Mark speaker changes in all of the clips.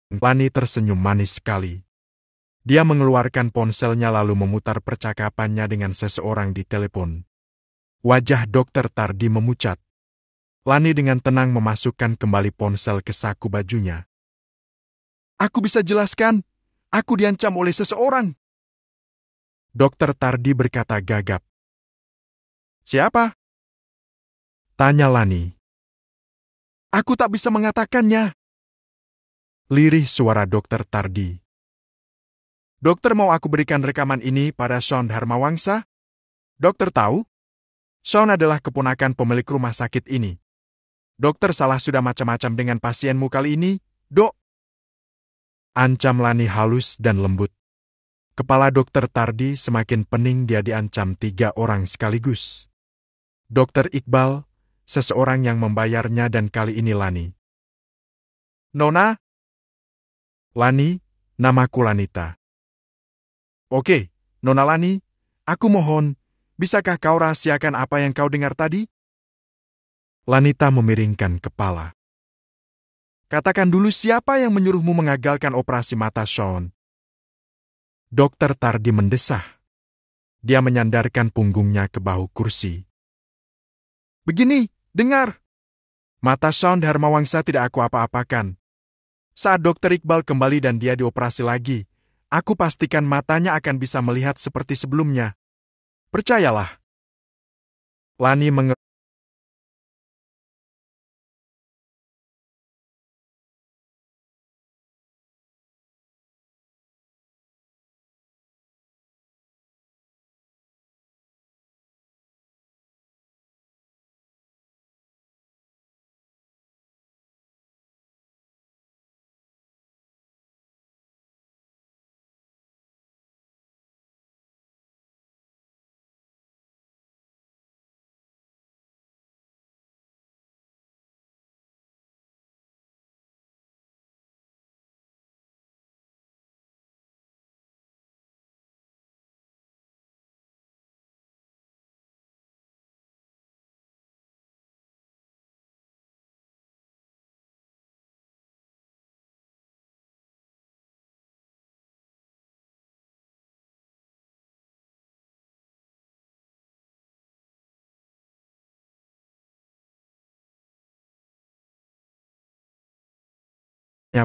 Speaker 1: Lani tersenyum manis sekali. Dia mengeluarkan ponselnya lalu memutar percakapannya dengan seseorang di telepon. Wajah Dokter Tardi memucat. Lani dengan tenang memasukkan kembali ponsel ke saku bajunya. Aku bisa jelaskan, aku diancam oleh seseorang. Dokter Tardi berkata gagap. Siapa? Tanya Lani. Aku tak bisa mengatakannya. Lirih suara Dokter Tardi. Dokter mau aku berikan rekaman ini pada Sean Dharmawangsa? Dokter tahu? Sean adalah keponakan pemilik rumah sakit ini. Dokter salah sudah macam-macam dengan pasienmu kali ini, Dok. Ancam Lani halus dan lembut. Kepala Dokter Tardi semakin pening, dia diancam 3 orang sekaligus. Dokter Iqbal, seseorang yang membayarnya, dan kali ini Lani. Nona? Lani, namaku Lanita. Oke, Nona Lani, aku mohon, bisakah kau rahasiakan apa yang kau dengar tadi? Lanita memiringkan kepala. Katakan dulu siapa yang menyuruhmu mengagalkan operasi mata Sean? Dokter Tardi mendesah. Dia menyandarkan punggungnya ke bahu kursi. Begini, dengar. Mata Sean Dharmawangsa tidak aku apa-apakan. Saat Dokter Iqbal kembali dan dia dioperasi lagi, aku pastikan matanya akan bisa melihat seperti sebelumnya. Percayalah. Lani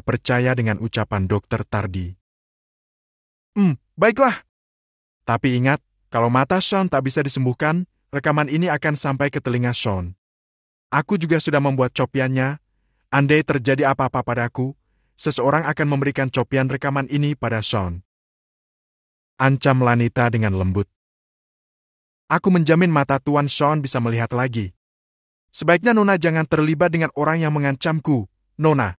Speaker 1: percaya dengan ucapan Dokter Tardi. Baiklah. Tapi ingat, kalau mata Sean tak bisa disembuhkan, rekaman ini akan sampai ke telinga Sean. Aku juga sudah membuat copiannya. Andai terjadi apa-apa padaku, seseorang akan memberikan copian rekaman ini pada Sean. Ancam Lanita dengan lembut. Aku menjamin mata Tuan Sean bisa melihat lagi. Sebaiknya Nona jangan terlibat dengan orang yang mengancamku, Nona.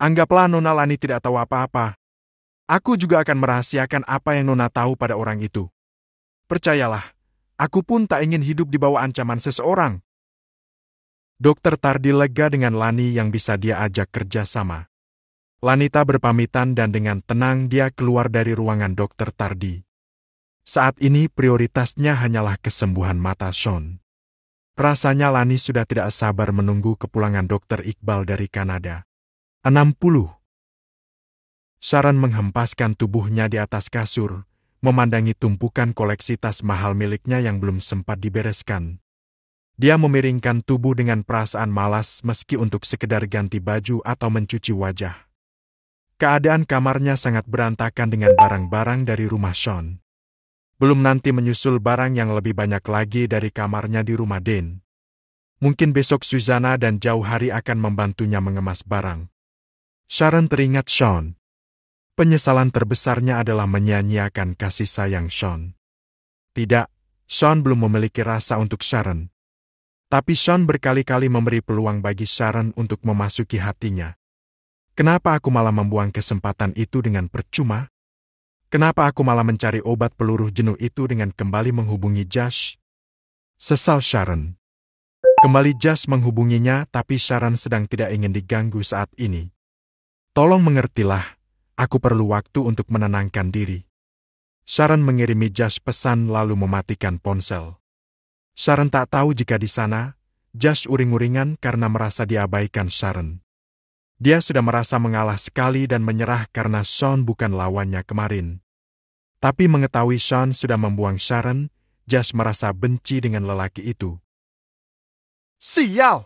Speaker 1: Anggaplah Nona Lani tidak tahu apa-apa. Aku juga akan merahasiakan apa yang Nona tahu pada orang itu. Percayalah, aku pun tak ingin hidup di bawah ancaman seseorang. Dokter Tardi lega dengan Lani yang bisa dia ajak kerja sama. Lanita berpamitan dan dengan tenang dia keluar dari ruangan Dokter Tardi. Saat ini prioritasnya hanyalah kesembuhan mata Sean. Rasanya Lani sudah tidak sabar menunggu kepulangan Dokter Iqbal dari Kanada. 60. Sharon menghempaskan tubuhnya di atas kasur, memandangi tumpukan koleksi tas mahal miliknya yang belum sempat dibereskan. Dia memiringkan tubuh dengan perasaan malas meski untuk sekedar ganti baju atau mencuci wajah. Keadaan kamarnya sangat berantakan dengan barang-barang dari rumah Sean. Belum nanti menyusul barang yang lebih banyak lagi dari kamarnya di rumah Dane. Mungkin besok Susanna dan jauh hari akan membantunya mengemas barang. Sharon teringat Sean. Penyesalan terbesarnya adalah menyia-nyiakan kasih sayang Sean. Tidak, Sean belum memiliki rasa untuk Sharon. Tapi Sean berkali-kali memberi peluang bagi Sharon untuk memasuki hatinya. Kenapa aku malah membuang kesempatan itu dengan percuma? Kenapa aku malah mencari obat peluruh jenuh itu dengan kembali menghubungi Josh? Sesal Sharon. Kembali Josh menghubunginya, tapi Sharon sedang tidak ingin diganggu saat ini. Tolong mengertilah, aku perlu waktu untuk menenangkan diri. Sharon mengirimi Josh pesan lalu mematikan ponsel. Sharon tak tahu jika di sana, Josh uring-uringan karena merasa diabaikan Sharon. Dia sudah merasa mengalah sekali dan menyerah karena Sean bukan lawannya kemarin. Tapi mengetahui Sean sudah membuang Sharon, Josh merasa benci dengan lelaki itu. Sial!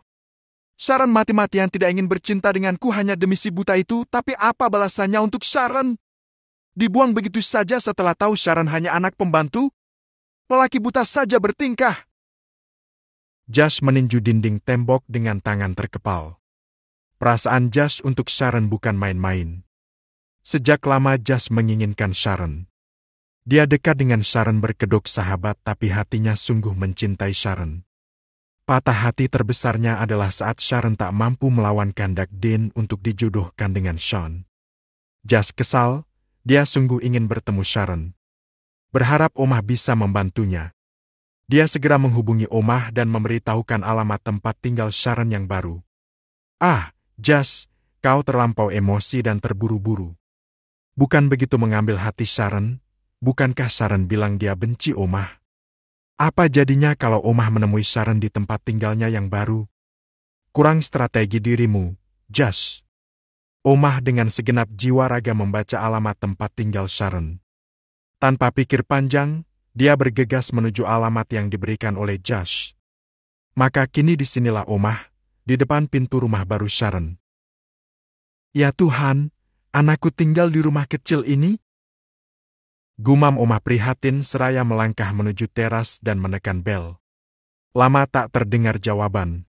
Speaker 1: Sharon mati-matian tidak ingin bercinta denganku hanya demi si buta itu, tapi apa balasannya untuk Sharon? Dibuang begitu saja setelah tahu Sharon hanya anak pembantu? Lelaki buta saja bertingkah. Josh meninju dinding tembok dengan tangan terkepal. Perasaan Josh untuk Sharon bukan main-main. Sejak lama Josh menginginkan Sharon. Dia dekat dengan Sharon berkedok sahabat, tapi hatinya sungguh mencintai Sharon. Patah hati terbesarnya adalah saat Sharon tak mampu melawan kehendak Dean untuk dijodohkan dengan Sean. Josh kesal, dia sungguh ingin bertemu Sharon. Berharap Omah bisa membantunya. Dia segera menghubungi Omah dan memberitahukan alamat tempat tinggal Sharon yang baru. Ah, Josh, kau terlampau emosi dan terburu-buru. Bukan begitu mengambil hati Sharon? Bukankah Sharon bilang dia benci Omah? Apa jadinya kalau Omah menemui Sharon di tempat tinggalnya yang baru? Kurang strategi dirimu, Josh. Omah dengan segenap jiwa raga membaca alamat tempat tinggal Sharon. Tanpa pikir panjang, dia bergegas menuju alamat yang diberikan oleh Josh. Maka kini disinilah Omah, di depan pintu rumah baru Sharon. Ya Tuhan, anakku tinggal di rumah kecil ini? Gumam Omah prihatin seraya melangkah menuju teras dan menekan bel. Lama tak terdengar jawaban.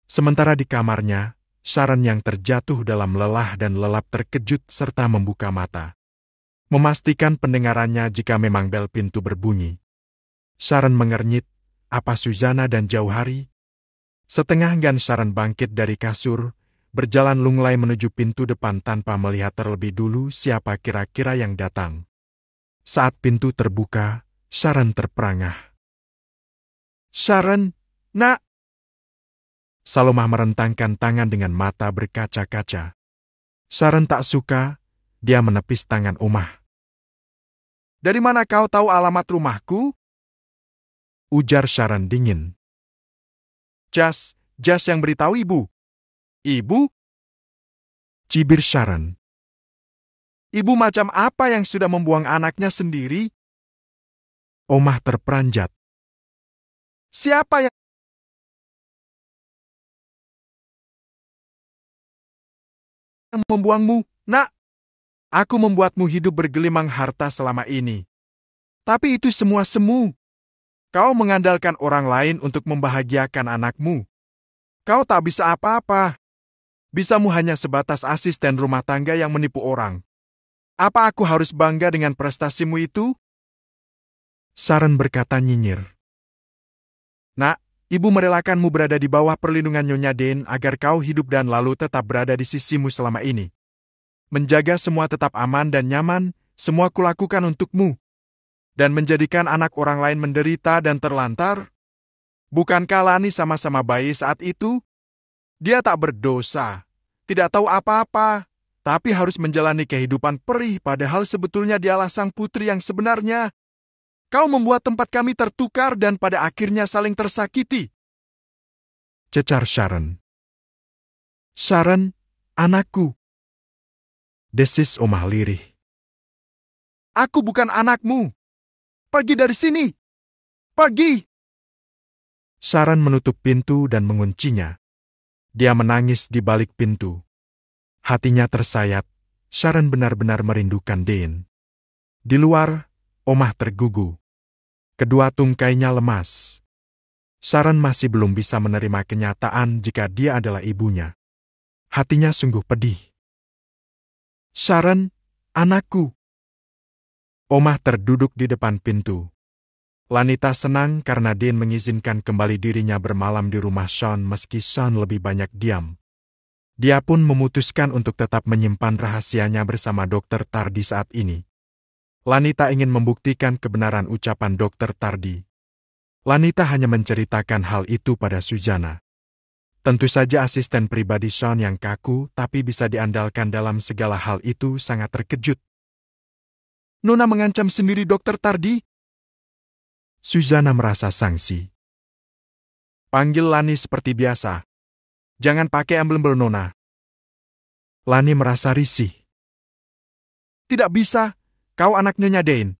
Speaker 1: Sementara di kamarnya, Sharon yang terjatuh dalam lelah dan lelap terkejut serta membuka mata. Memastikan pendengarannya jika memang bel pintu berbunyi. Sharon mengernyit, apa Suzana dan Jauhari? Setengah enggan Sharon bangkit dari kasur, berjalan lunglai menuju pintu depan tanpa melihat terlebih dulu siapa kira-kira yang datang. Saat pintu terbuka, Sharon terperangah. Sharon, nak! Salomah merentangkan tangan dengan mata berkaca-kaca. Sharon tak suka, dia menepis tangan Omah. Dari mana kau tahu alamat rumahku? Ujar Sharon dingin. Josh yang beritahu ibu. Ibu? Cibir Sharon. Ibu macam apa yang sudah membuang anaknya sendiri? Omah terperanjat. Siapa yang membuangmu, nak? Aku membuatmu hidup bergelimang harta selama ini. Tapi itu semua semu. Kau mengandalkan orang lain untuk membahagiakan anakmu. Kau tak bisa apa-apa. Bisamu hanya sebatas asisten rumah tangga yang menipu orang. Apa aku harus bangga dengan prestasimu itu? Sharon berkata nyinyir. Nak, ibu merelakanmu berada di bawah perlindungan Nyonya Dean agar kau hidup dan lalu tetap berada di sisimu selama ini. Menjaga semua tetap aman dan nyaman, semua kulakukan untukmu. Dan menjadikan anak orang lain menderita dan terlantar? Bukankah Lani sama-sama bayi saat itu? Dia tak berdosa, tidak tahu apa-apa, tapi harus menjalani kehidupan perih padahal sebetulnya dialah sang putri yang sebenarnya. Kau membuat tempat kami tertukar dan pada akhirnya saling tersakiti. Cecar Sharon. Sharon, anakku. Desis Omah lirih. Aku bukan anakmu. Pergi dari sini. Pergi. Sharon menutup pintu dan menguncinya. Dia menangis di balik pintu. Hatinya tersayat. Sharon benar-benar merindukan Dean. Di luar, Omah tergugu. Kedua tungkainya lemas. Sharon masih belum bisa menerima kenyataan jika dia adalah ibunya. Hatinya sungguh pedih. Sharon, anakku. Omah terduduk di depan pintu. Lanita senang karena Dean mengizinkan kembali dirinya bermalam di rumah Sean meski Sean lebih banyak diam. Dia pun memutuskan untuk tetap menyimpan rahasianya bersama Dr. Tardi saat ini. Lanita ingin membuktikan kebenaran ucapan Dr. Tardi. Lanita hanya menceritakan hal itu pada Suzana. Tentu saja asisten pribadi Sean yang kaku tapi bisa diandalkan dalam segala hal itu sangat terkejut. Nona mengancam sendiri Dr. Tardi? Suzana merasa sangsi. Panggil Lani seperti biasa. Jangan pakai embel-embel Nona. Lani merasa risih. Tidak bisa, kau anak Nyonya Dane.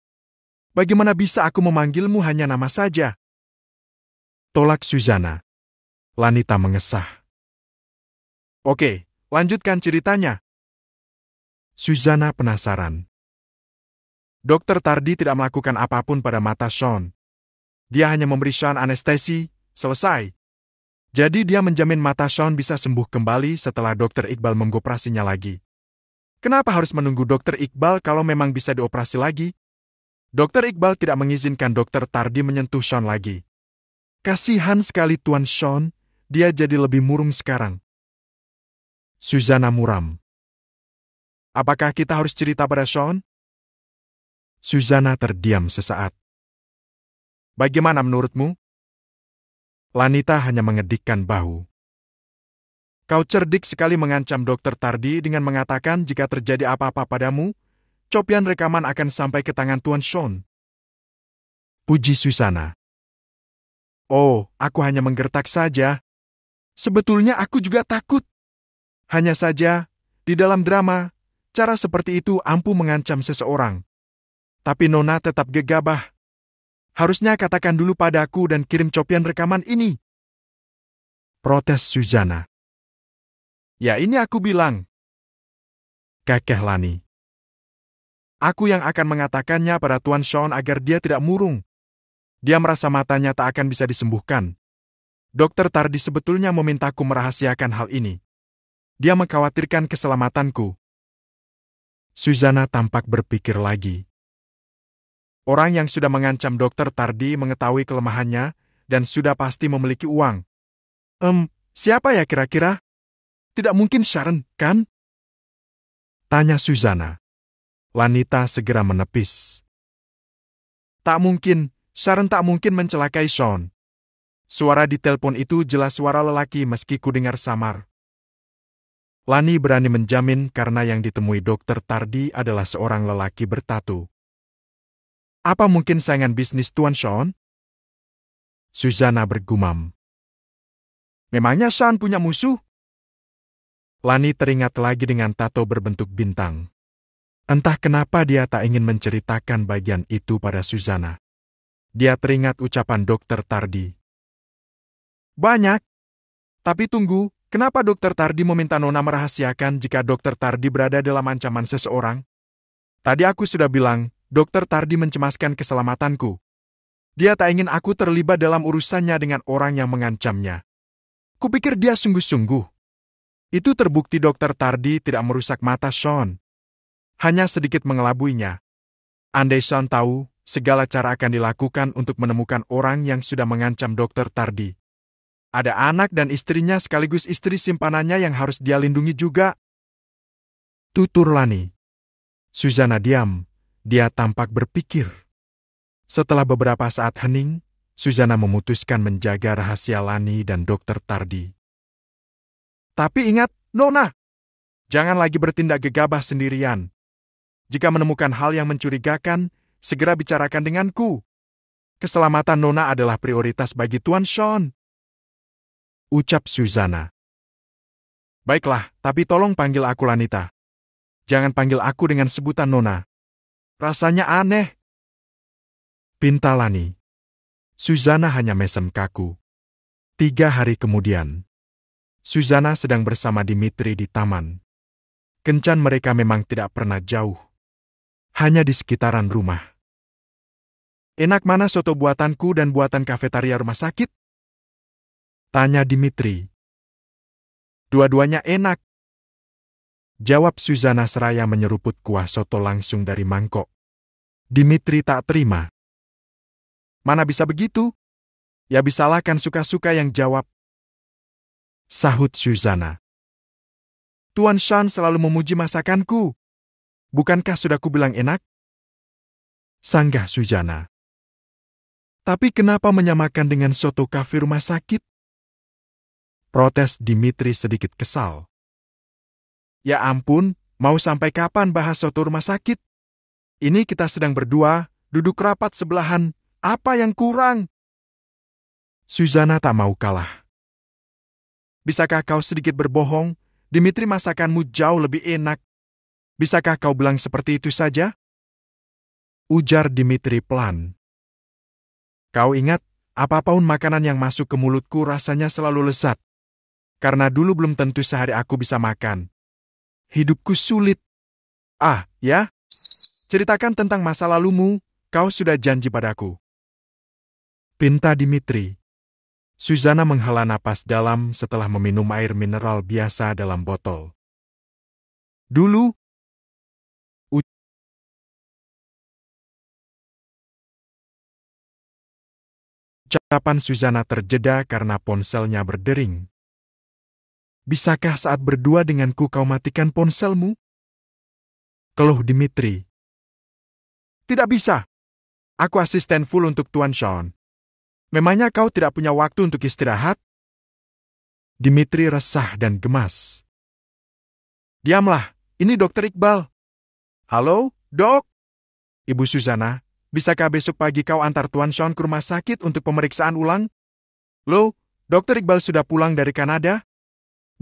Speaker 1: Bagaimana bisa aku memanggilmu hanya nama saja? Tolak Susana. Lanita mengesah. Oke, lanjutkan ceritanya. Susana penasaran. Dokter Tardi tidak melakukan apapun pada mata Sean. Dia hanya memberi Sean anestesi, selesai. Jadi dia menjamin mata Sean bisa sembuh kembali setelah Dokter Iqbal mengoperasinya lagi. Kenapa harus menunggu Dokter Iqbal kalau memang bisa dioperasi lagi? Dokter Iqbal tidak mengizinkan Dokter Tardi menyentuh Sean lagi. Kasihan sekali Tuan Sean, dia jadi lebih murung sekarang. Susana muram. Apakah kita harus cerita pada Sean? Susana terdiam sesaat. Bagaimana menurutmu? Lanita hanya mengedikkan bahu. Kau cerdik sekali mengancam Dokter Tardi dengan mengatakan jika terjadi apa-apa padamu, copian rekaman akan sampai ke tangan Tuan Sean. Puji Susana. Oh, aku hanya menggertak saja. Sebetulnya aku juga takut. Hanya saja, di dalam drama, cara seperti itu ampuh mengancam seseorang. Tapi Nona tetap gegabah. Harusnya katakan dulu padaku dan kirim copian rekaman ini. Protes Susana. Ya ini aku bilang. Kekeh Lani. Aku yang akan mengatakannya pada Tuan Sean agar dia tidak murung. Dia merasa matanya tak akan bisa disembuhkan. Dokter Tardi sebetulnya memintaku merahasiakan hal ini. Dia mengkhawatirkan keselamatanku. Susana tampak berpikir lagi. Orang yang sudah mengancam Dokter Tardi mengetahui kelemahannya dan sudah pasti memiliki uang. Siapa ya kira-kira? Tidak mungkin Sharon, kan? Tanya Susana. Lanita segera menepis. Tak mungkin, Sharon tak mungkin mencelakai Sean. Suara di telepon itu jelas suara lelaki meski kudengar samar. Lani berani menjamin karena yang ditemui Dokter Tardi adalah seorang lelaki bertatu. Apa mungkin saingan bisnis Tuan Sean? Susana bergumam. Memangnya Sean punya musuh? Lani teringat lagi dengan tato berbentuk bintang. Entah kenapa dia tak ingin menceritakan bagian itu pada Susana. Dia teringat ucapan Dokter Tardi. Banyak. Tapi tunggu, kenapa Dokter Tardi meminta Nona merahasiakan jika Dokter Tardi berada dalam ancaman seseorang? Tadi aku sudah bilang, Dokter Tardi mencemaskan keselamatanku. Dia tak ingin aku terlibat dalam urusannya dengan orang yang mengancamnya. Kupikir dia sungguh-sungguh. Itu terbukti Dokter Tardi tidak merusak mata Sean. Hanya sedikit mengelabuinya. Andai Sean tahu, segala cara akan dilakukan untuk menemukan orang yang sudah mengancam Dokter Tardi. Ada anak dan istrinya sekaligus istri simpanannya yang harus dia lindungi juga. Tutur Lani. Susana diam. Dia tampak berpikir. Setelah beberapa saat hening, Susana memutuskan menjaga rahasia Lani dan Dokter Tardi. Tapi ingat, Nona, jangan lagi bertindak gegabah sendirian. Jika menemukan hal yang mencurigakan, segera bicarakan denganku. Keselamatan Nona adalah prioritas bagi Tuan Sean. Ucap Susana. Baiklah, tapi tolong panggil aku Lanita. Jangan panggil aku dengan sebutan Nona. Rasanya aneh. Pinta Lani. Susana hanya mesem kaku. 3 hari kemudian. Susana sedang bersama Dimitri di taman. Kencan mereka memang tidak pernah jauh. Hanya di sekitaran rumah. Enak mana soto buatanku dan buatan kafetaria rumah sakit? Tanya Dimitri. Dua-duanya enak. Jawab Susana seraya menyeruput kuah soto langsung dari mangkok. Dimitri tak terima. Mana bisa begitu? Ya bisalah kan suka-suka yang jawab. Sahut Susana. Tuan Sean selalu memuji masakanku. Bukankah sudah kubilang enak? Sanggah Susana. Tapi kenapa menyamakan dengan soto kafe rumah sakit? Protes Dimitri sedikit kesal. Ya ampun, mau sampai kapan bahas soto rumah sakit? Ini kita sedang berdua, duduk rapat sebelahan, apa yang kurang? Susana tak mau kalah. Bisakah kau sedikit berbohong, Dimitri, masakanmu jauh lebih enak. Bisakah kau bilang seperti itu saja? Ujar Dimitri pelan. Kau ingat, apapun makanan yang masuk ke mulutku rasanya selalu lezat. Karena dulu belum tentu sehari aku bisa makan. Hidupku sulit. Ah, ya? Ceritakan tentang masa lalumu, kau sudah janji padaku. Pinta Dimitri. Suzana menghela napas dalam setelah meminum air mineral biasa dalam botol. Dulu, ucapan Suzana terjeda karena ponselnya berdering. Bisakah saat berdua denganku kau matikan ponselmu? Keluh Dimitri. Tidak bisa. Aku asisten full untuk Tuan Sean. Memangnya kau tidak punya waktu untuk istirahat? Dimitri resah dan gemas. Diamlah, ini Dokter Iqbal. Halo, Dok? Ibu Suzana, bisakah besok pagi kau antar Tuan Sean ke rumah sakit untuk pemeriksaan ulang? Loh, Dokter Iqbal sudah pulang dari Kanada?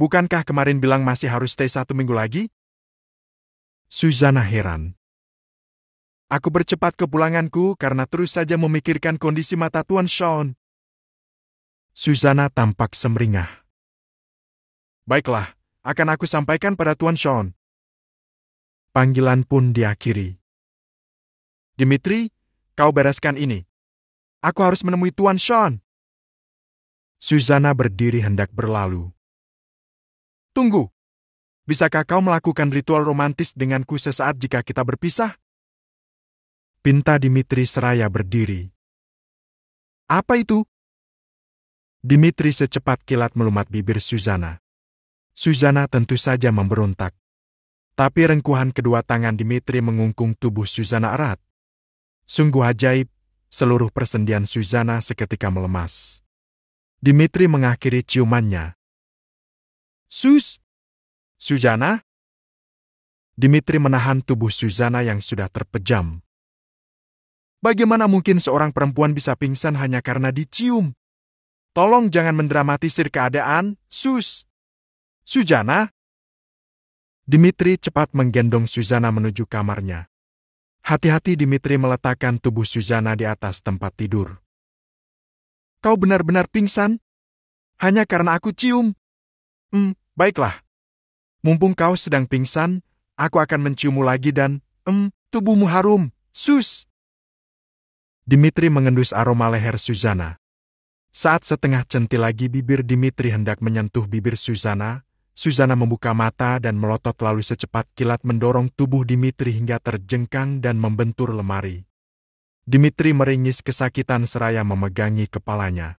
Speaker 1: Bukankah kemarin bilang masih harus stay 1 minggu lagi? Suzana heran. Aku bercepat ke pulanganku karena terus saja memikirkan kondisi mata Tuan Sean. Suzana tampak semringah. Baiklah, akan aku sampaikan pada Tuan Sean. Panggilan pun diakhiri. Dimitri, kau bereskan ini. Aku harus menemui Tuan Sean. Suzana berdiri hendak berlalu. Tunggu. Bisakah kau melakukan ritual romantis denganku sesaat jika kita berpisah? Pinta Dimitri seraya berdiri. Apa itu? Dimitri secepat kilat melumat bibir Suzana. Suzana tentu saja memberontak. Tapi rengkuhan kedua tangan Dimitri mengungkung tubuh Suzana erat. Sungguh ajaib, seluruh persendian Suzana seketika melemas. Dimitri mengakhiri ciumannya. Suzana? Dimitri menahan tubuh Suzana yang sudah terpejam. Bagaimana mungkin seorang perempuan bisa pingsan hanya karena dicium? Tolong jangan mendramatisir keadaan, Suzana? Dimitri cepat menggendong Suzana menuju kamarnya. Hati-hati Dimitri meletakkan tubuh Suzana di atas tempat tidur. Kau benar-benar pingsan? Hanya karena aku cium? Baiklah. Mumpung kau sedang pingsan, aku akan menciummu lagi dan, tubuhmu harum, Dimitri mengendus aroma leher Suzana. Saat setengah centil lagi bibir Dimitri hendak menyentuh bibir Suzana, Suzana membuka mata dan melotot lalu secepat kilat mendorong tubuh Dimitri hingga terjengkang dan membentur lemari. Dimitri meringis kesakitan seraya memegangi kepalanya.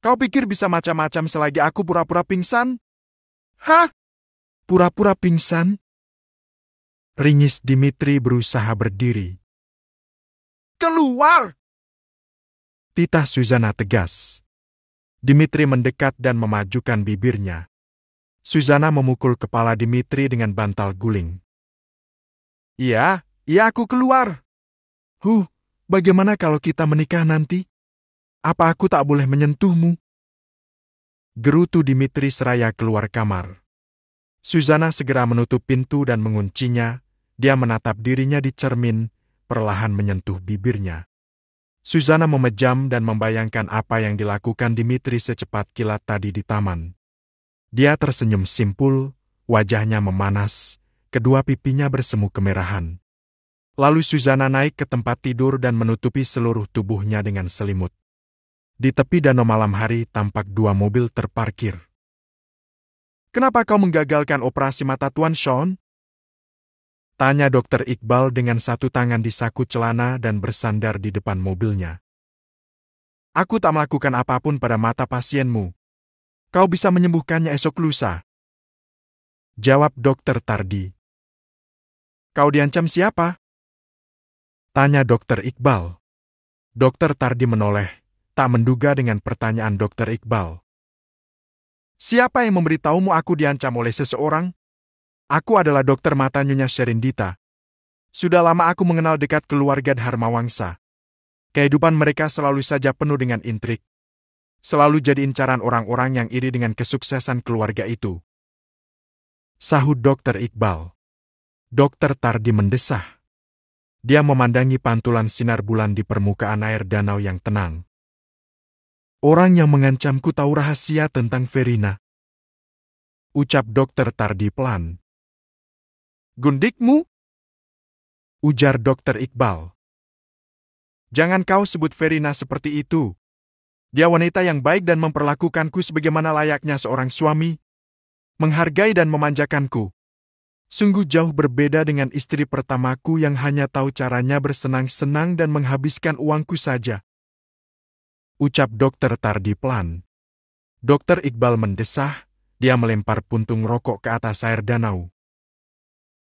Speaker 1: Kau pikir bisa macam-macam selagi aku pura-pura pingsan? Hah? Pura-pura pingsan? Ringis Dimitri berusaha berdiri. Keluar! Titah Suzana tegas. Dimitri mendekat dan memajukan bibirnya. Suzana memukul kepala Dimitri dengan bantal guling. Iya, aku keluar. Bagaimana kalau kita menikah nanti? Apa aku tak boleh menyentuhmu? Gerutu Dimitri seraya keluar kamar. Suzana segera menutup pintu dan menguncinya. Dia menatap dirinya di cermin, perlahan menyentuh bibirnya. Suzana memejam dan membayangkan apa yang dilakukan Dimitri secepat kilat tadi di taman. Dia tersenyum simpul, wajahnya memanas, kedua pipinya bersemu kemerahan. Lalu Suzana naik ke tempat tidur dan menutupi seluruh tubuhnya dengan selimut. Di tepi danau malam hari tampak 2 mobil terparkir. Kenapa kau menggagalkan operasi mata Tuan Sean? Tanya Dokter Iqbal dengan satu tangan di saku celana dan bersandar di depan mobilnya. Aku tak melakukan apapun pada mata pasienmu. Kau bisa menyembuhkannya esok lusa. Jawab Dokter Tardi. Kau diancam siapa? Tanya Dokter Iqbal. Dokter Tardi menoleh, tak menduga dengan pertanyaan Dokter Iqbal. Siapa yang memberitahumu aku diancam oleh seseorang? Aku adalah dokter mata Nyonya Sherindita. Sudah lama aku mengenal dekat keluarga Dharma Wangsa. Kehidupan mereka selalu saja penuh dengan intrik. Selalu jadi incaran orang-orang yang iri dengan kesuksesan keluarga itu. Sahut Dokter Iqbal. Dokter Tardi mendesah. Dia memandangi pantulan sinar bulan di permukaan air danau yang tenang. Orang yang mengancamku tahu rahasia tentang Verina. Ucap Dokter Tardi pelan. Gundikmu? Ujar Dokter Iqbal. Jangan kau sebut Verina seperti itu. Dia wanita yang baik dan memperlakukanku sebagaimana layaknya seorang suami. Menghargai dan memanjakanku. Sungguh jauh berbeda dengan istri pertamaku yang hanya tahu caranya bersenang-senang dan menghabiskan uangku saja. Ucap Dokter Tardi pelan. Dokter Iqbal mendesah, dia melempar puntung rokok ke atas air danau.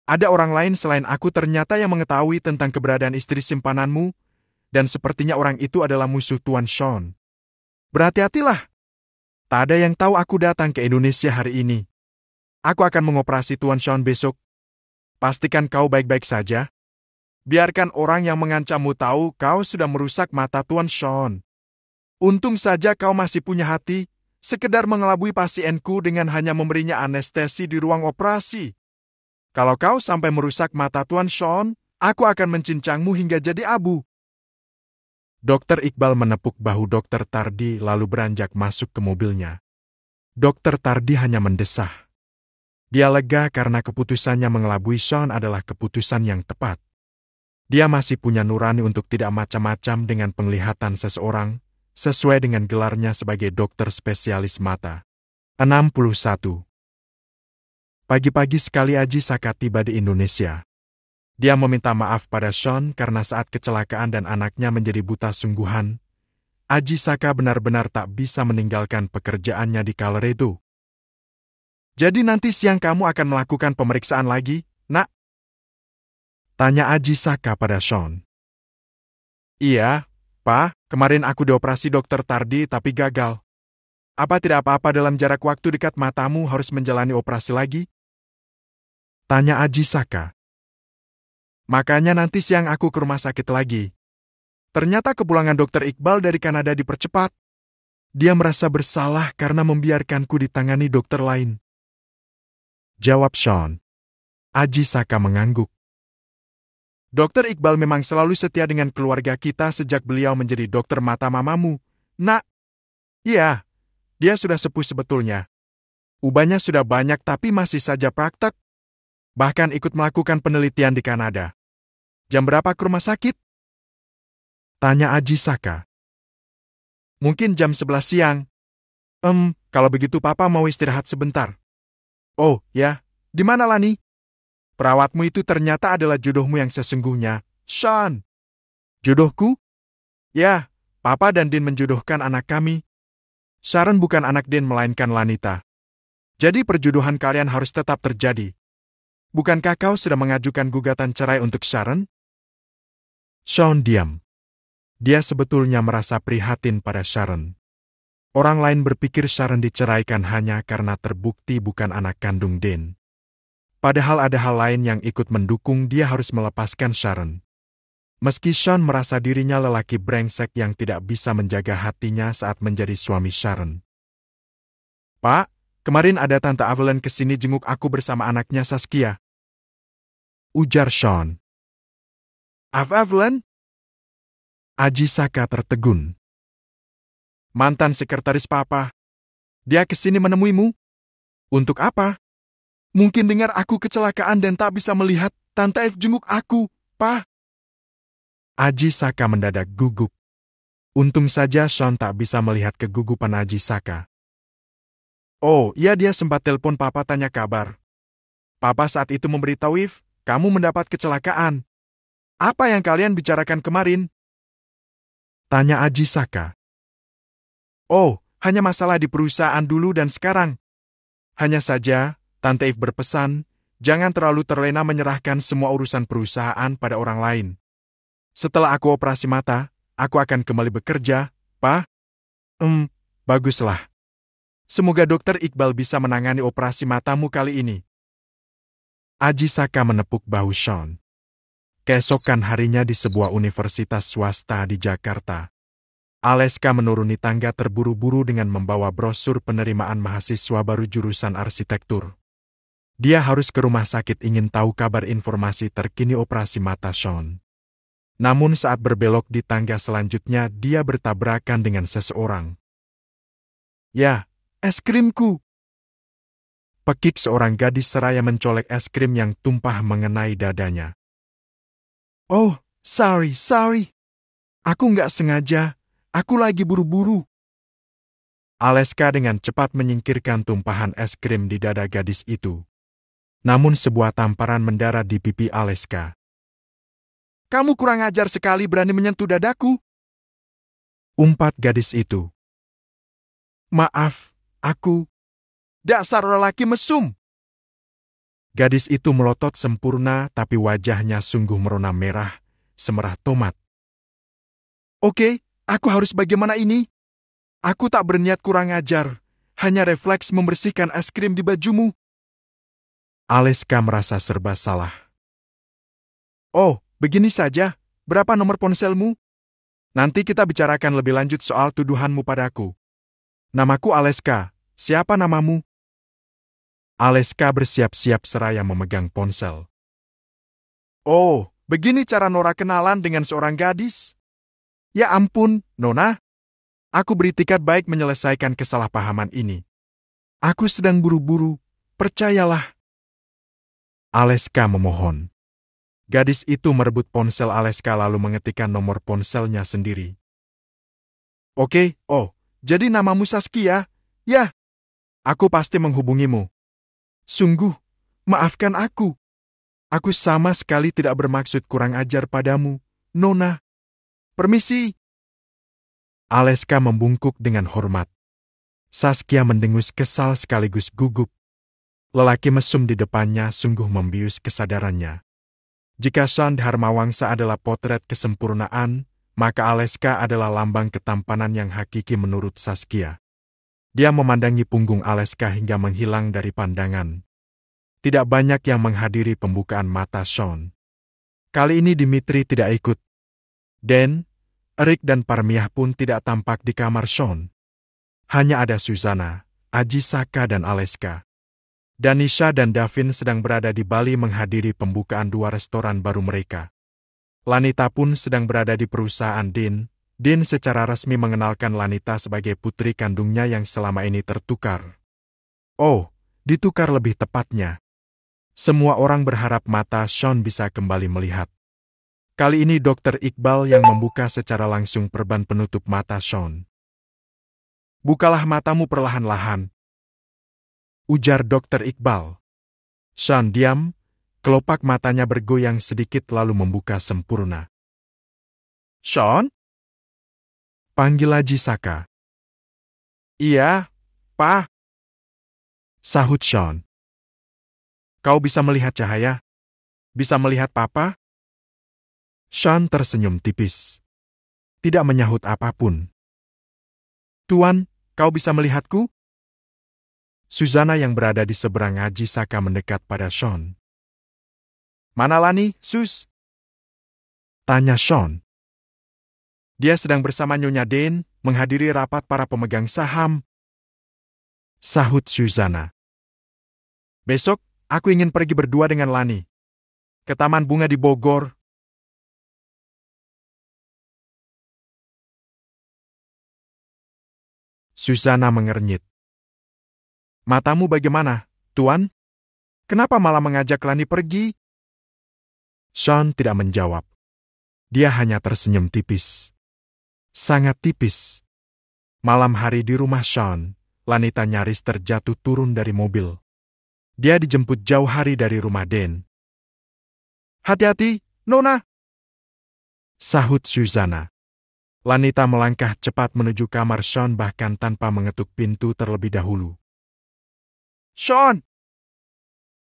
Speaker 1: Ada orang lain selain aku ternyata yang mengetahui tentang keberadaan istri simpananmu, dan sepertinya orang itu adalah musuh Tuan Sean. Berhati-hatilah. Tak ada yang tahu aku datang ke Indonesia hari ini. Aku akan mengoperasi Tuan Sean besok. Pastikan kau baik-baik saja. Biarkan orang yang mengancammu tahu kau sudah merusak mata Tuan Sean. Untung saja kau masih punya hati, sekedar mengelabui pasienku dengan hanya memberinya anestesi di ruang operasi. Kalau kau sampai merusak mata Tuan Sean, aku akan mencincangmu hingga jadi abu. Dokter Iqbal menepuk bahu Dokter Tardi lalu beranjak masuk ke mobilnya. Dokter Tardi hanya mendesah. Dia lega karena keputusannya mengelabui Sean adalah keputusan yang tepat. Dia masih punya nurani untuk tidak macam-macam dengan penglihatan seseorang, sesuai dengan gelarnya sebagai dokter spesialis mata. 61. Pagi-pagi sekali Aji Saka tiba di Indonesia. Dia meminta maaf pada Sean karena saat kecelakaan dan anaknya menjadi buta sungguhan, Aji Saka benar-benar tak bisa meninggalkan pekerjaannya di Colorado. Jadi nanti siang kamu akan melakukan pemeriksaan lagi, nak? Tanya Aji Saka pada Sean. Iya, Pak, kemarin aku dioperasi Dokter Tardi tapi gagal. Apa tidak apa-apa dalam jarak waktu dekat matamu harus menjalani operasi lagi? Tanya Aji Saka. Makanya nanti siang aku ke rumah sakit lagi. Ternyata kepulangan Dokter Iqbal dari Kanada dipercepat. Dia merasa bersalah karena membiarkanku ditangani dokter lain. Jawab Sean. Aji Saka mengangguk. Dokter Iqbal memang selalu setia dengan keluarga kita sejak beliau menjadi dokter mata mamamu, nak. Iya, dia sudah sepuh sebetulnya. Ubahnya sudah banyak tapi masih saja praktek. Bahkan ikut melakukan penelitian di Kanada. Jam berapa ke rumah sakit? Tanya Aji Saka. Mungkin jam 11 siang. Kalau begitu Papa mau istirahat sebentar. Oh, ya. Di mana Lani? Perawatmu itu ternyata adalah jodohmu yang sesungguhnya, Sean. Jodohku? Ya, Papa dan Din menjodohkan anak kami. Sharon bukan anak Din melainkan Lanita. Jadi perjodohan kalian harus tetap terjadi. Bukankah kau sudah mengajukan gugatan cerai untuk Sharon? Sean diam. Dia sebetulnya merasa prihatin pada Sharon. Orang lain berpikir Sharon diceraikan hanya karena terbukti bukan anak kandung Din. Padahal ada hal lain yang ikut mendukung dia harus melepaskan Sharon. Meski Sean merasa dirinya lelaki brengsek yang tidak bisa menjaga hatinya saat menjadi suami Sharon. Pak, kemarin ada Tante Evelyn kesini jenguk aku bersama anaknya Saskia. Ujar Sean. Evelyn? Aji Saka tertegun. Mantan sekretaris Papa. Dia kesini menemuimu. Untuk apa? Mungkin dengar aku kecelakaan dan tak bisa melihat Tante F jenguk aku, Pa. Aji Saka mendadak gugup. Untung saja Sean tak bisa melihat kegugupan Aji Saka. Oh, iya dia sempat telepon Papa tanya kabar. Papa saat itu memberitahu If, kamu mendapat kecelakaan. Apa yang kalian bicarakan kemarin? Tanya Aji Saka. Oh, hanya masalah di perusahaan dulu dan sekarang. Hanya saja, Tante If berpesan, jangan terlalu terlena menyerahkan semua urusan perusahaan pada orang lain. Setelah aku operasi mata, aku akan kembali bekerja, Pa. Baguslah. Semoga Dokter Iqbal bisa menangani operasi matamu kali ini. Aji Saka menepuk bahu Sean. Keesokan harinya di sebuah universitas swasta di Jakarta, Aleska menuruni tangga terburu-buru dengan membawa brosur penerimaan mahasiswa baru jurusan arsitektur. Dia harus ke rumah sakit ingin tahu kabar informasi terkini operasi mata Sean. Namun saat berbelok di tangga selanjutnya, dia bertabrakan dengan seseorang. "Ya, es krimku!" Pekik seorang gadis seraya mencolek es krim yang tumpah mengenai dadanya. "Oh, sorry. Aku nggak sengaja. Aku lagi buru-buru." Aleska dengan cepat menyingkirkan tumpahan es krim di dada gadis itu. Namun sebuah tamparan mendarat di pipi Aleska. "Kamu kurang ajar sekali berani menyentuh dadaku!" umpat gadis itu. "Maaf, aku... Dasar lelaki mesum!" Gadis itu melotot sempurna tapi wajahnya sungguh merona merah, semerah tomat. "Oke, aku harus bagaimana ini? Aku tak berniat kurang ajar, hanya refleks membersihkan es krim di bajumu." Aleska merasa serba salah. "Oh, begini saja. Berapa nomor ponselmu? Nanti kita bicarakan lebih lanjut soal tuduhanmu padaku." "Namaku Aleska. Siapa namamu?" Aleska bersiap-siap seraya memegang ponsel. "Oh, begini cara Nora kenalan dengan seorang gadis? Ya ampun, Nona. Aku beritikat baik menyelesaikan kesalahpahaman ini. Aku sedang buru-buru, percayalah." Aleska memohon. Gadis itu merebut ponsel Aleska lalu mengetikkan nomor ponselnya sendiri. "Oke, oh, jadi namamu Saskia? Ya, aku pasti menghubungimu. Sungguh, maafkan aku. Aku sama sekali tidak bermaksud kurang ajar padamu, Nona. Permisi." Aleska membungkuk dengan hormat. Saskia mendengus kesal sekaligus gugup. Lelaki mesum di depannya sungguh membius kesadarannya. Jika Sean Dharmawangsa adalah potret kesempurnaan, maka Aleska adalah lambang ketampanan yang hakiki menurut Saskia. Dia memandangi punggung Aleska hingga menghilang dari pandangan. Tidak banyak yang menghadiri pembukaan mata Sean. Kali ini Dimitri tidak ikut. Dan, Erik dan Parmiah pun tidak tampak di kamar Sean. Hanya ada Susana, Aji Saka dan Aleska. Danisha dan Davin sedang berada di Bali menghadiri pembukaan 2 restoran baru mereka. Lanita pun sedang berada di perusahaan Din. Din secara resmi mengenalkan Lanita sebagai putri kandungnya yang selama ini tertukar. Oh, ditukar lebih tepatnya. Semua orang berharap mata Sean bisa kembali melihat. Kali ini Dr. Iqbal yang membuka secara langsung perban penutup mata Sean. "Bukalah matamu perlahan-lahan," ujar Dr. Iqbal. Sean diam, kelopak matanya bergoyang sedikit lalu membuka sempurna. "Sean?" panggil Aji Saka. "Iya, Pak," sahut Sean. "Kau bisa melihat cahaya? Bisa melihat Papa?" Sean tersenyum tipis. Tidak menyahut apapun. "Tuan, kau bisa melihatku?" Susana yang berada di seberang Aji Saka mendekat pada Sean. "Mana Lani, Sus?" tanya Sean. "Dia sedang bersama Nyonya Den, menghadiri rapat para pemegang saham," sahut Susana. "Besok, aku ingin pergi berdua dengan Lani ke Taman Bunga di Bogor." Susana mengernyit. "Matamu bagaimana, Tuan? Kenapa malah mengajak Lani pergi?" Sean tidak menjawab. Dia hanya tersenyum tipis. Sangat tipis. Malam hari di rumah Sean, Lanita nyaris terjatuh turun dari mobil. Dia dijemput jauh hari dari rumah Den. "Hati-hati, Nona!" sahut Susana. Lanita melangkah cepat menuju kamar Sean bahkan tanpa mengetuk pintu terlebih dahulu. "Sean!"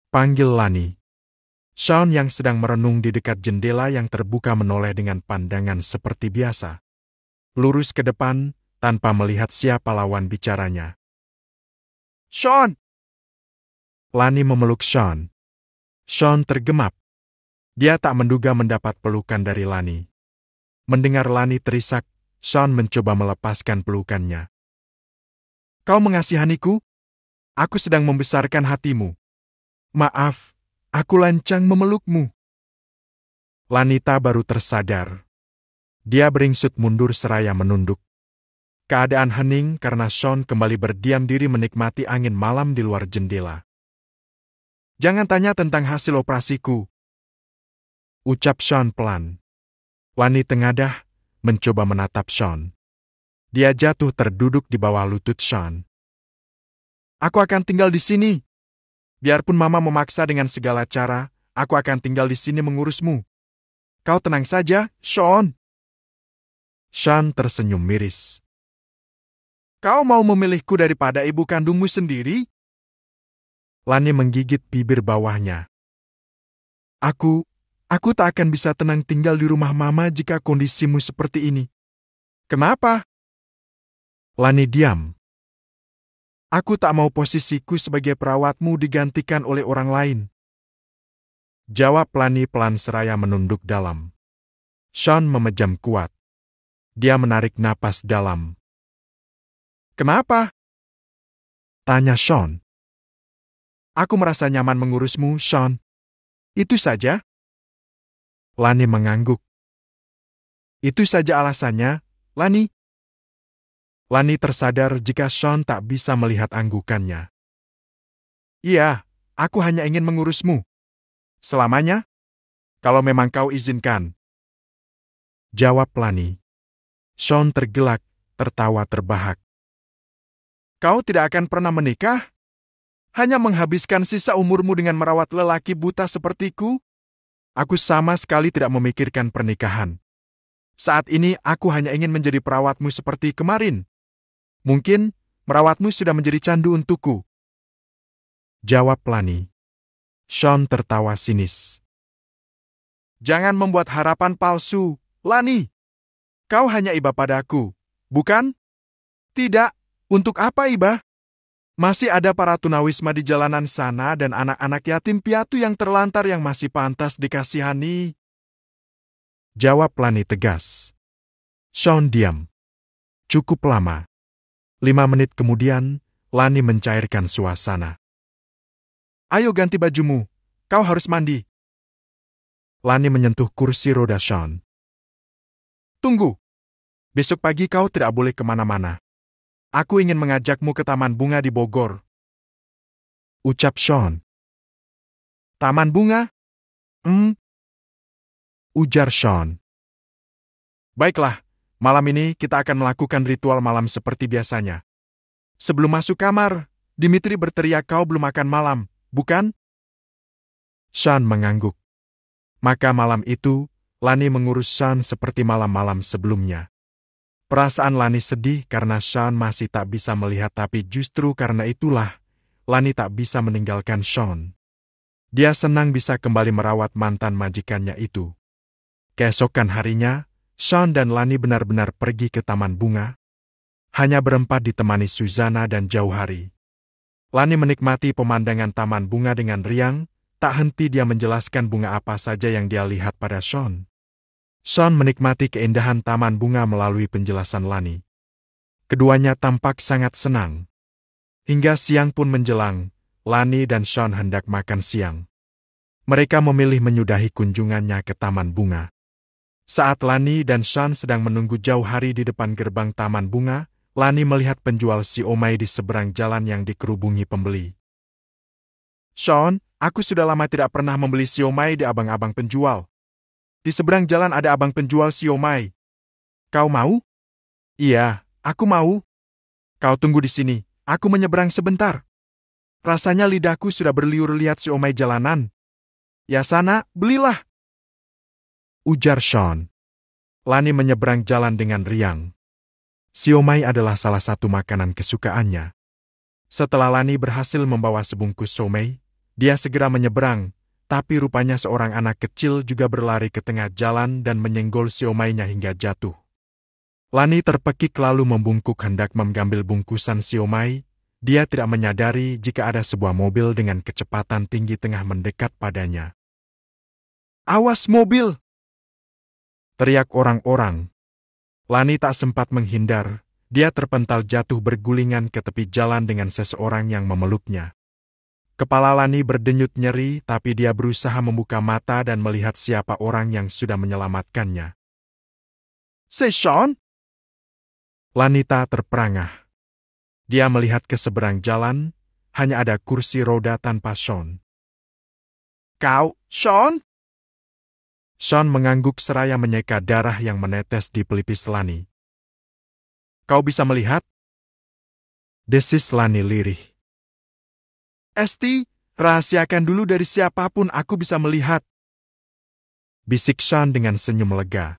Speaker 1: panggil Lani. Sean yang sedang merenung di dekat jendela yang terbuka menoleh dengan pandangan seperti biasa. Lurus ke depan, tanpa melihat siapa lawan bicaranya. "Sean!" Lani memeluk Sean. Sean tergemap. Dia tak menduga mendapat pelukan dari Lani. Mendengar Lani terisak, Sean mencoba melepaskan pelukannya. "Kau mengasihaniku? Aku sedang membesarkan hatimu." Maaf, aku lancang memelukmu. Lanita baru tersadar. Dia beringsut mundur seraya menunduk. Keadaan hening karena Sean kembali berdiam diri menikmati angin malam di luar jendela. Jangan tanya tentang hasil operasiku, ucap Sean pelan. Lani tengadah, mencoba menatap Sean. Dia jatuh terduduk di bawah lutut Sean. Aku akan tinggal di sini. Biarpun Mama memaksa dengan segala cara, aku akan tinggal di sini mengurusmu. Kau tenang saja, Sean. Sean tersenyum miris. Kau mau memilihku daripada ibu kandungmu sendiri? Lani menggigit bibir bawahnya. Aku tak akan bisa tenang tinggal di rumah Mama jika kondisimu seperti ini. Kenapa? Lani diam. Aku tak mau posisiku sebagai perawatmu digantikan oleh orang lain. Jawab Lani pelan seraya menunduk dalam. Sean memejam kuat. Dia menarik napas dalam. Kenapa? Tanya Sean. Aku merasa nyaman mengurusmu, Sean. Itu saja. Lani mengangguk. Itu saja alasannya, Lani. Lani tersadar jika Sean tak bisa melihat anggukannya. Iya, aku hanya ingin mengurusmu. Selamanya? Kalau memang kau izinkan. Jawab Lani. Sean tergelak, tertawa terbahak. Kau tidak akan pernah menikah? Hanya menghabiskan sisa umurmu dengan merawat lelaki buta sepertiku? Aku sama sekali tidak memikirkan pernikahan. Saat ini aku hanya ingin menjadi perawatmu seperti kemarin. Mungkin merawatmu sudah menjadi candu untukku. Jawab Lani. Sean tertawa sinis. Jangan membuat harapan palsu, Lani. Kau hanya iba padaku, bukan? Tidak, untuk apa iba? Masih ada para tunawisma di jalanan sana dan anak-anak yatim piatu yang terlantar yang masih pantas dikasihani. Jawab Lani tegas. Sean diam. Cukup lama. 5 menit kemudian, Lani mencairkan suasana. Ayo ganti bajumu, kau harus mandi. Lani menyentuh kursi roda Sean. Tunggu. Besok pagi kau tidak boleh kemana-mana. Aku ingin mengajakmu ke Taman Bunga di Bogor. Ucap Sean. Taman Bunga? Ujar Sean. Baiklah, malam ini kita akan melakukan ritual malam seperti biasanya. Sebelum masuk kamar, Dimitri berteriak kau belum makan malam, bukan? Sean mengangguk. Maka malam itu, Lani mengurus Sean seperti malam-malam sebelumnya. Perasaan Lani sedih karena Sean masih tak bisa melihat, tapi justru karena itulah, Lani tak bisa meninggalkan Sean. Dia senang bisa kembali merawat mantan majikannya itu. Keesokan harinya, Sean dan Lani benar-benar pergi ke Taman Bunga. Hanya berempat ditemani Suzana dan Jauhari. Lani menikmati pemandangan Taman Bunga dengan riang, tak henti dia menjelaskan bunga apa saja yang dia lihat pada Sean. Sean menikmati keindahan Taman Bunga melalui penjelasan Lani. Keduanya tampak sangat senang. Hingga siang pun menjelang, Lani dan Sean hendak makan siang. Mereka memilih menyudahi kunjungannya ke Taman Bunga. Saat Lani dan Sean sedang menunggu Jauhari di depan gerbang Taman Bunga, Lani melihat penjual siomay di seberang jalan yang dikerubungi pembeli. Sean, aku sudah lama tidak pernah membeli siomay di abang-abang penjual. Di seberang jalan ada abang penjual siomay. Kau mau? Iya, aku mau. Kau tunggu di sini, aku menyeberang sebentar. Rasanya lidahku sudah berliur lihat siomay jalanan. Ya sana, belilah. Ujar Sean. Lani menyeberang jalan dengan riang. Siomay adalah salah satu makanan kesukaannya. Setelah Lani berhasil membawa sebungkus siomay, dia segera menyeberang, tapi rupanya seorang anak kecil juga berlari ke tengah jalan dan menyenggol siomaynya hingga jatuh. Lani terpekik lalu membungkuk hendak mengambil bungkusan siomay. Dia tidak menyadari jika ada sebuah mobil dengan kecepatan tinggi tengah mendekat padanya. Awas mobil! Teriak orang-orang. Lani tak sempat menghindar, dia terpental jatuh bergulingan ke tepi jalan dengan seseorang yang memeluknya. Kepala Lani berdenyut nyeri, tapi dia berusaha membuka mata dan melihat siapa orang yang sudah menyelamatkannya.
Speaker 2: Sean?
Speaker 1: Lanita terperangah. Dia melihat ke seberang jalan, hanya ada kursi roda tanpa Sean.
Speaker 2: Kau, Sean?
Speaker 1: Sean mengangguk seraya menyeka darah yang menetes di pelipis Lani. Kau bisa melihat? Desis Lani lirih.
Speaker 2: Esti, rahasiakan dulu dari siapapun aku bisa melihat.
Speaker 1: Bisik Sean dengan senyum lega.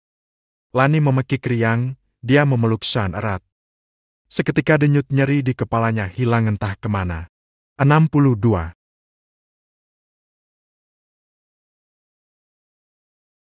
Speaker 1: Lani memekik riang, dia memeluk Sean erat. Seketika denyut nyeri di kepalanya hilang entah kemana. 62.